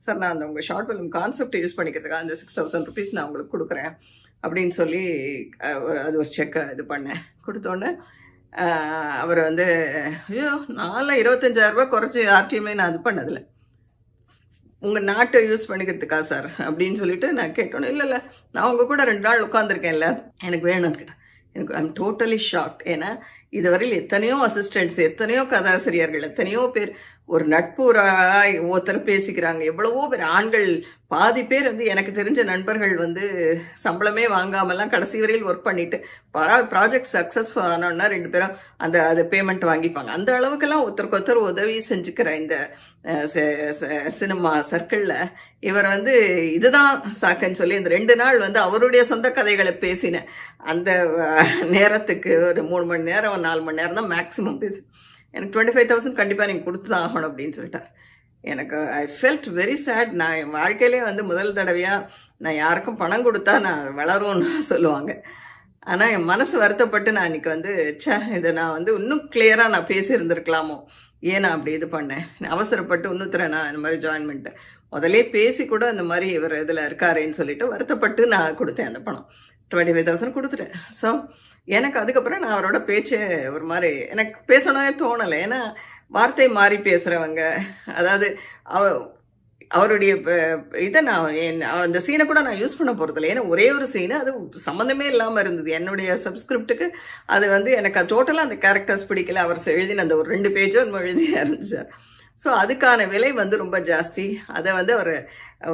Sir நான் அந்த உங்கள் ஷார்ட் ஃபிலிம் கான்செப்ட் யூஸ் பண்ணிக்கிறதுக்காக அந்த ₹6000 நான் உங்களுக்கு கொடுக்குறேன் அப்படின்னு சொல்லி அது ஒரு செக்கை இது பண்ணேன். கொடுத்தோன்னே அவர் வந்து ஐயோ நான்லாம் ₹25,000 குறைச்சி ஆர்டிஎம்ஐ நான் இது பண்ணதில்லை, உங்கள் நாட்டை யூஸ் பண்ணிக்கிறதுக்கா சார் அப்படின்னு சொல்லிட்டு நான் கேட்டோன்னே, இல்லை நான் உங்கள் கூட 2 நாள் உட்காந்துருக்கேன்ல, எனக்கு வேணும்னு கேட்டேன். எனக்கு ஐம் டோட்டலி ஷாக்ட். ஏன்னா இதுவரையில் எத்தனையோ அசிஸ்டன்ட்ஸ், எத்தனையோ கதாசிரியர்கள், எத்தனையோ பேர் ஒரு நட்புறாய் ஒருத்தர் பேசிக்கிறாங்க. எவ்வளவோ பேர் ஆண்கள் பாதி பேர் வந்து எனக்கு தெரிஞ்ச நண்பர்கள் வந்து சம்பளமே வாங்காமலாம் கடைசி வரையில் ஒர்க் பண்ணிட்டு ப்ராஜெக்ட் சக்ஸஸ் ஆனோன்னா 2 பேரும் அது பேமெண்ட் வாங்கிப்பாங்க. அந்த அளவுக்கெல்லாம் ஒருத்தருக்கு ஒருத்தர் உதவி செஞ்சுக்கிற இந்த சினிமா சர்க்கிளில் இவர் வந்து இதுதான் சாக்குன்னு சொல்லி இந்த 2 நாள் வந்து அவருடைய சொந்த கதைகளை பேசினேன். அந்த நேரத்துக்கு ஒரு 3 மணி நேரம் 4 மணி நேரம் தான் மேக்ஸிமம் பேசி எனக்கு 25,000 கண்டிப்பாக நீங்கள் கொடுத்து தான் ஆகணும் அப்படின்னு சொல்லிட்டார். எனக்கு ஐ ஃபெல்ட் வெரி சேட். நான் என் வாழ்க்கையிலே வந்து முதல் தடவையாக நான் யாருக்கும் பணம் கொடுத்தா நான் வளரும்னு சொல்லுவாங்க. ஆனால் என் மனசு வருத்தப்பட்டு நான் இன்றைக்கி வந்து இதை நான் வந்து இன்னும் கிளியராக நான் பேசியிருந்திருக்கலாமோ, ஏன் நான் அப்படி இது பண்ணேன், அவசரப்பட்டு இன்னொருத்தரை நான் இந்த மாதிரி ஜாயின் பண்ணிட்டேன். முதலே பேசி கூட இந்த மாதிரி இவர் இதில் இருக்காருன்னு சொல்லிட்டு வருத்தப்பட்டு நான் கொடுத்தேன் அந்த பணம். 25,000 கொடுத்துட்டேன். ஸோ எனக்கு அதுக்கப்புறம் நான் அவரோட பேச்சு ஒரு மாதிரி எனக்கு பேசணும்னே தோணலை. ஏன்னா வார்த்தை மாறி பேசுகிறவங்க, அதாவது அவருடைய இதை நான் அந்த சீனை கூட நான் யூஸ் பண்ண போகிறதில்ல. ஏன்னா ஒரே ஒரு சீனு, அது சம்மந்தமே இல்லாமல் இருந்தது என்னுடைய சப்ஸ்கிரிப்டுக்கு. அது வந்து எனக்கு டோட்டலாக அந்த கேரக்டர்ஸ் பிடிக்கல. அவர் எழுதின அந்த ஒரு 2 பேஜோ இன்னும் எழுதியா இருந்துச்சு. ஸோ அதுக்கான விலை வந்து ரொம்ப ஜாஸ்தி. அதை வந்து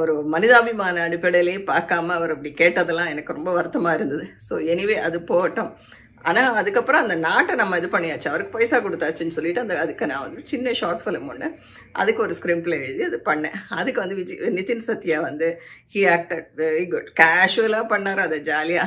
ஒரு மனிதாபிமான அடிப்படையிலேயே பார்க்காம அவர் அப்படி கேட்டதெல்லாம் எனக்கு ரொம்ப வருத்தமாக இருந்தது. ஸோ எனிவே அது போகட்டும். ஆனால் அதுக்கப்புறம் அந்த நாட்டை நம்ம இது பண்ணியாச்சு, அவருக்கு பைசா கொடுத்தாச்சுன்னு சொல்லிட்டு அதுக்கு நான் வந்து சின்ன ஷார்ட் ஃபிலிம் ஒன்று அதுக்கு ஒரு ஸ்க்ரீன் பிளே எழுதி அது பண்ணேன். அதுக்கு வந்து நிதின் சத்யா வந்து ஹி ஆக்டட் வெரி குட், கேஷுவலாக பண்ணார், அதை ஜாலியாக